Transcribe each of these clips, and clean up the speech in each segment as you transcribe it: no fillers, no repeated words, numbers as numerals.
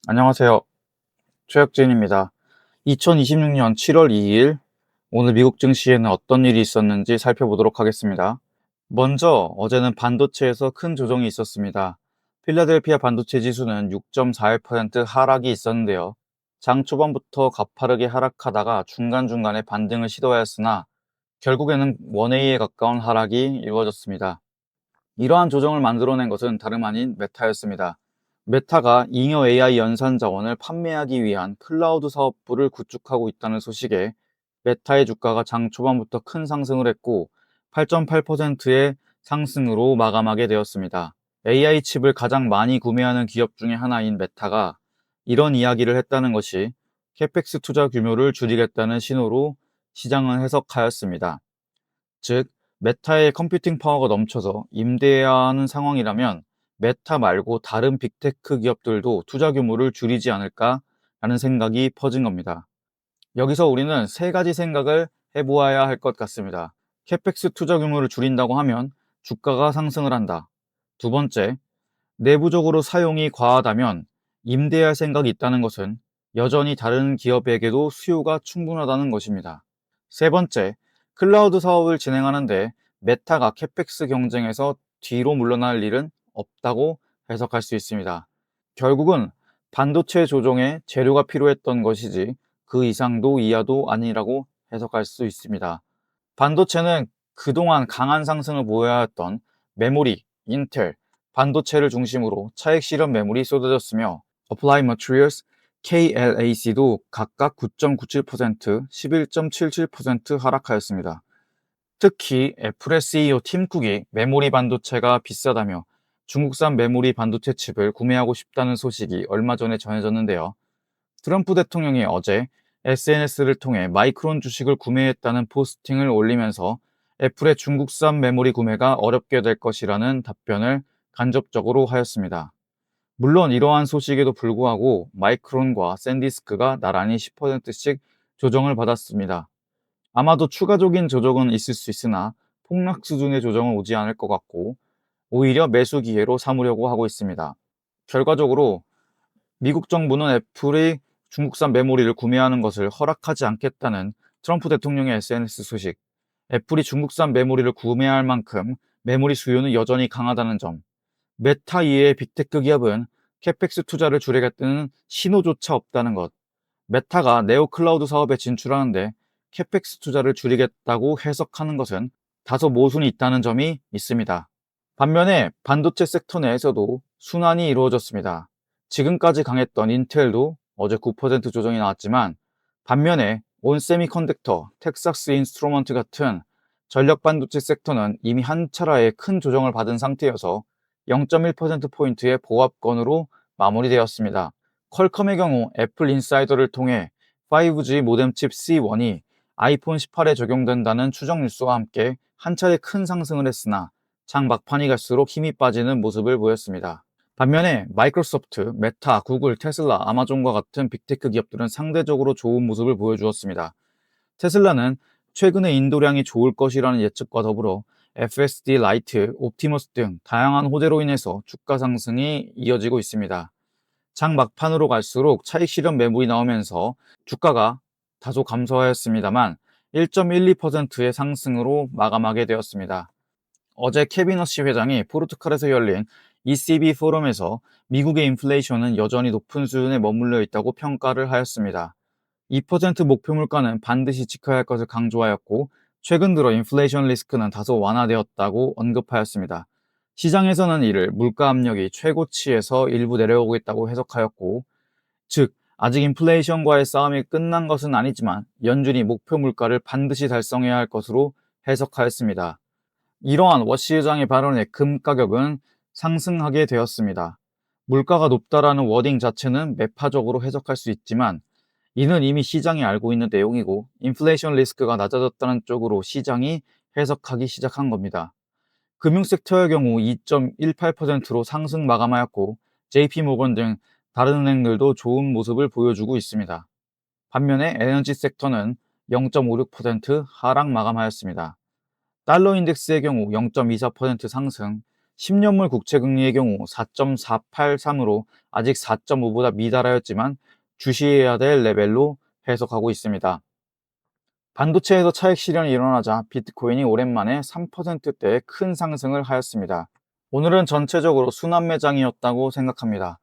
안녕하세요. 최혁진입니다. 2026년 7월 2일, 오늘 미국 증시에는 어떤 일이 있었는지 살펴보도록 하겠습니다. 먼저 어제는 반도체에서 큰 조정이 있었습니다. 필라델피아 반도체 지수는 6.41% 하락이 있었는데요. 장 초반부터 가파르게 하락하다가 중간중간에 반등을 시도하였으나 결국에는 원웨이에 가까운 하락이 이루어졌습니다. 이러한 조정을 만들어낸 것은 다름 아닌 메타였습니다. 메타가 잉여 AI 연산 자원을 판매하기 위한 클라우드 사업부를 구축하고 있다는 소식에 메타의 주가가 장 초반부터 큰 상승을 했고 8.8%의 상승으로 마감하게 되었습니다. AI 칩을 가장 많이 구매하는 기업 중에 하나인 메타가 이런 이야기를 했다는 것이 캐펙스 투자 규모를 줄이겠다는 신호로 시장은 해석하였습니다. 즉, 메타의 컴퓨팅 파워가 넘쳐서 임대해야 하는 상황이라면 메타 말고 다른 빅테크 기업들도 투자 규모를 줄이지 않을까라는 생각이 퍼진 겁니다. 여기서 우리는 세 가지 생각을 해보아야 할 것 같습니다. 캐펙스 투자 규모를 줄인다고 하면 주가가 상승을 한다. 두 번째, 내부적으로 사용이 과하다면 임대할 생각이 있다는 것은 여전히 다른 기업에게도 수요가 충분하다는 것입니다. 세 번째, 클라우드 사업을 진행하는데 메타가 캐펙스 경쟁에서 뒤로 물러날 일은 없다고 해석할 수 있습니다. 결국은 반도체 조정에 재료가 필요했던 것이지 그 이상도 이하도 아니라고 해석할 수 있습니다. 반도체는 그동안 강한 상승을 보여왔던 메모리, 인텔, 반도체를 중심으로 차액 실현 매물이 쏟아졌으며 Applied Materials, KLAC도 각각 9.97%, 11.77% 하락하였습니다. 특히 애플의 CEO 팀 쿡이 메모리 반도체가 비싸다며 중국산 메모리 반도체 칩을 구매하고 싶다는 소식이 얼마 전에 전해졌는데요. 트럼프 대통령이 어제 SNS를 통해 마이크론 주식을 구매했다는 포스팅을 올리면서 애플의 중국산 메모리 구매가 어렵게 될 것이라는 답변을 간접적으로 하였습니다. 물론 이러한 소식에도 불구하고 마이크론과 샌디스크가 나란히 10%씩 조정을 받았습니다. 아마도 추가적인 조정은 있을 수 있으나 폭락 수준의 조정은 오지 않을 것 같고 오히려 매수 기회로 삼으려고 하고 있습니다. 결과적으로 미국 정부는 애플이 중국산 메모리를 구매하는 것을 허락하지 않겠다는 트럼프 대통령의 SNS 소식, 애플이 중국산 메모리를 구매할 만큼 메모리 수요는 여전히 강하다는 점, 메타 이외의 빅테크 기업은 캐펙스 투자를 줄이겠다는 신호조차 없다는 것, 메타가 네오 클라우드 사업에 진출하는데 캐펙스 투자를 줄이겠다고 해석하는 것은 다소 모순이 있다는 점이 있습니다. 반면에 반도체 섹터 내에서도 순환이 이루어졌습니다. 지금까지 강했던 인텔도 어제 9% 조정이 나왔지만 반면에 온세미컨덕터, 텍사스 인스트루먼트 같은 전력 반도체 섹터는 이미 한 차례의 큰 조정을 받은 상태여서 0.1%포인트의 보합권으로 마무리되었습니다. 퀄컴의 경우 애플 인사이더를 통해 5G 모뎀 칩 C1이 아이폰 18에 적용된다는 추정 뉴스와 함께 한 차례 큰 상승을 했으나 장 막판이 갈수록 힘이 빠지는 모습을 보였습니다. 반면에 마이크로소프트, 메타, 구글, 테슬라, 아마존과 같은 빅테크 기업들은 상대적으로 좋은 모습을 보여주었습니다. 테슬라는 최근에 인도량이 좋을 것이라는 예측과 더불어 FSD 라이트, 옵티머스 등 다양한 호재로 인해서 주가 상승이 이어지고 있습니다. 장 막판으로 갈수록 차익 실현 매물이 나오면서 주가가 다소 감소하였습니다만 1.12%의 상승으로 마감하게 되었습니다. 어제 케빈 허시 회장이 포르투갈에서 열린 ECB 포럼에서 미국의 인플레이션은 여전히 높은 수준에 머물러 있다고 평가를 하였습니다. 2% 목표 물가는 반드시 지켜야 할 것을 강조하였고 최근 들어 인플레이션 리스크는 다소 완화되었다고 언급하였습니다. 시장에서는 이를 물가 압력이 최고치에서 일부 내려오고 있다고 해석하였고 즉 아직 인플레이션과의 싸움이 끝난 것은 아니지만 연준이 목표 물가를 반드시 달성해야 할 것으로 해석하였습니다. 이러한 워시 회장의 발언에 금 가격은 상승하게 되었습니다. 물가가 높다라는 워딩 자체는 매파적으로 해석할 수 있지만 이는 이미 시장이 알고 있는 내용이고 인플레이션 리스크가 낮아졌다는 쪽으로 시장이 해석하기 시작한 겁니다. 금융 섹터의 경우 2.18%로 상승 마감하였고 JP모건 등 다른 은행들도 좋은 모습을 보여주고 있습니다. 반면에 에너지 섹터는 0.56% 하락 마감하였습니다. 달러 인덱스의 경우 0.24% 상승, 10년물 국채 금리의 경우 4.483으로 아직 4.5보다 미달하였지만 주시해야 될 레벨로 해석하고 있습니다. 반도체에서 차익 실현이 일어나자 비트코인이 오랜만에 3%대의 큰 상승을 하였습니다. 오늘은 전체적으로 순환 매장이었다고 생각합니다.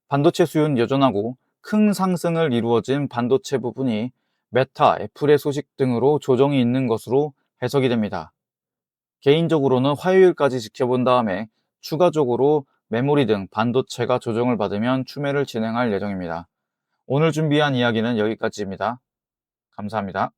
반도체 수요는 여전하고 큰 상승을 이루어진 반도체 부분이 메타, 애플의 소식 등으로 조정이 있는 것으로 해석이 됩니다. 개인적으로는 화요일까지 지켜본 다음에 추가적으로 메모리 등 반도체가 조정을 받으면 추매를 진행할 예정입니다. 오늘 준비한 이야기는 여기까지입니다. 감사합니다.